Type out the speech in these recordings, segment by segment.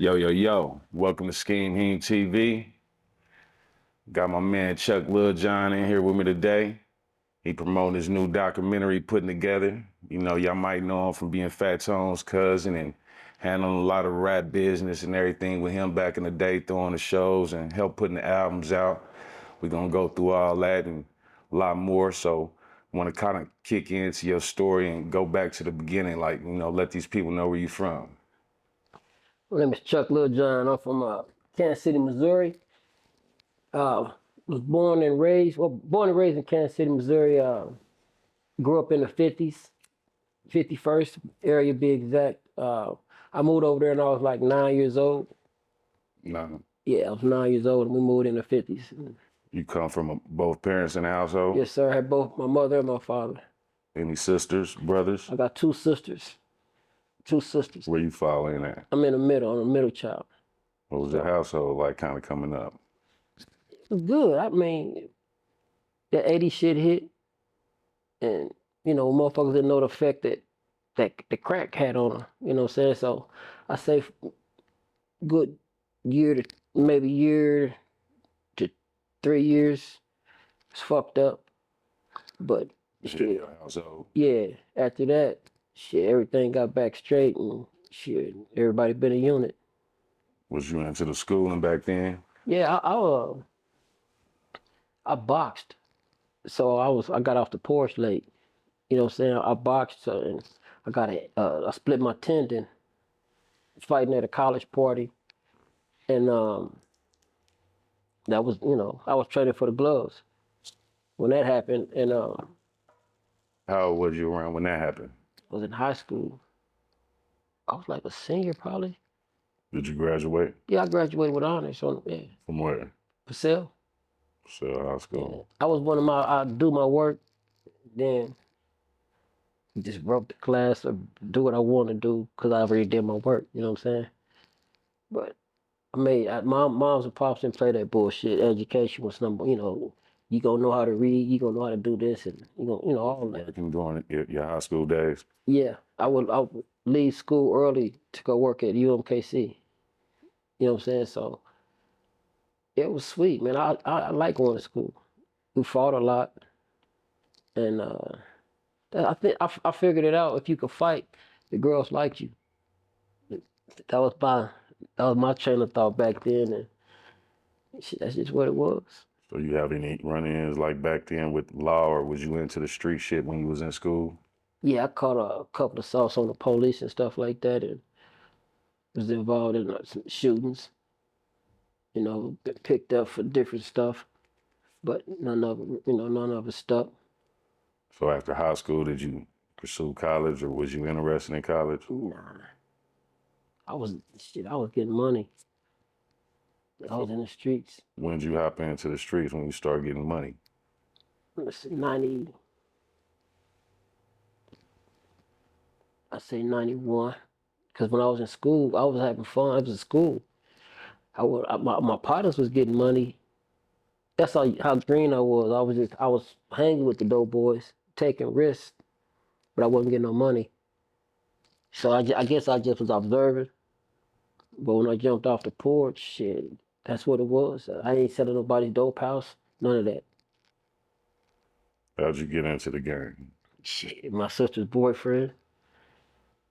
Yo, yo, yo. Welcome to Scheme Heme TV. Got my man Chuck Littlejohn in here with me today. He promoting his new documentary putting together. You know, y'all might know him from being Fat Tone's cousin and handling a lot of rap business and everything with him back in the day, throwing the shows and help putting the albums out. We're gonna go through all that and a lot more. So want to kind of kick into your story and go back to the beginning, like, let these people know where you're from. My name is Chuck Littlejohn. I'm from Kansas City, Missouri. Was born and raised in Kansas City, Missouri. Grew up in the 50s, 51st area, be exact. I moved over there and I was like 9 years old. No. Yeah, I was 9 years old and we moved in the 50s. You come from both parents in the household? Yes, sir. I had both my mother and my father. Any sisters, brothers? I got two sisters. Where you fall in at? I'm in the middle. I'm a middle child. What was your household like kind of coming up? It was good. I mean, the 80s shit hit. And, motherfuckers didn't know the effect that the crack had on them. You know what I'm saying? So I say good year to 3 years. It's fucked up. But shit, Your household. yeah, after that, shit, everything got back straight and shit, everybody been a unit. Was you into the schooling back then? Yeah, I boxed. So I got off the porch late. You know what I'm saying? I boxed and I split my tendon fighting at a college party. And that was, I was training for the gloves when that happened. And How old was you around when that happened? I was in high school. I was like a senior probably. Did you graduate? Yeah, I graduated with honors. So, yeah. From where? Purcell. So high school. Yeah. I do my work, then just broke the class or do what I want to do because I already did my work. You know what I'm saying? But moms and pops didn't play that bullshit. Education was number, you gonna know how to read, you gonna know how to do this, and all that. Working during your high school days? Yeah, I would leave school early to go work at UMKC. You know what I'm saying? So it was sweet, man. I like going to school. We fought a lot, and I think I figured it out. If you could fight, the girls liked you. That was my train of thought back then, and shit, that's just what it was. So you have any run-ins like back then with law, or was you into the street shit when you was in school? Yeah, I caught a couple of assaults on the police and stuff like that, and was involved in some shootings. Got picked up for different stuff, but none of it stuck. So after high school, did you pursue college, or was you interested in college? Nah, I was getting money. I was in the streets. When did you hop into the streets, when you start getting money? Let's see, 90. I say 91, because when I was in school, I was having fun. I was in school. My partners was getting money. That's how green I was. I was hanging with the dope boys, taking risks, but I wasn't getting no money. So I guess I just was observing. But when I jumped off the porch, shit, that's what it was. I ain't selling nobody's dope house, none of that. How'd you get into the game? Shit, my sister's boyfriend,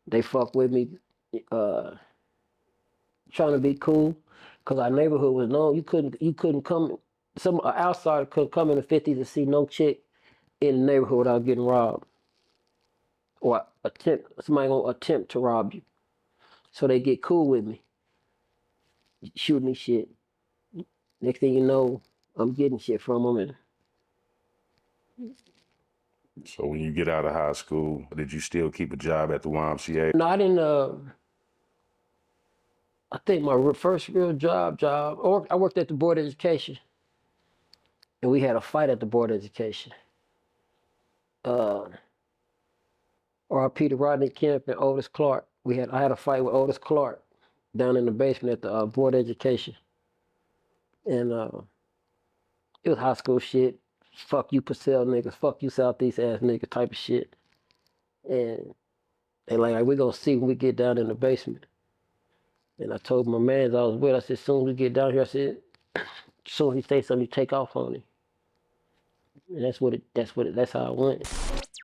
they fuck with me, trying to be cool, cause our neighborhood was known. You couldn't come. Some outsider could come in the 50s and see no chick in the neighborhood without getting robbed, or somebody gonna attempt to rob you. So they get cool with me, shoot me shit. Next thing you know, I'm getting shit from them. So when you get out of high school, did you still keep a job at the YMCA? No, I didn't. I think my first real job, I worked at the Board of Education, and we had a fight at the Board of Education. R.I.P. to Rodney Kemp and Otis Clark. I had a fight with Otis Clark down in the basement at the Board of Education, and it was high school shit. Fuck you, Purcell niggas. Fuck you, Southeast ass nigga type of shit. And they like, we're gonna see when we get down in the basement. And I told my man I was with, I said, as soon as we get down here, I said, as soon as he say something, you take off on him. And that's how it went.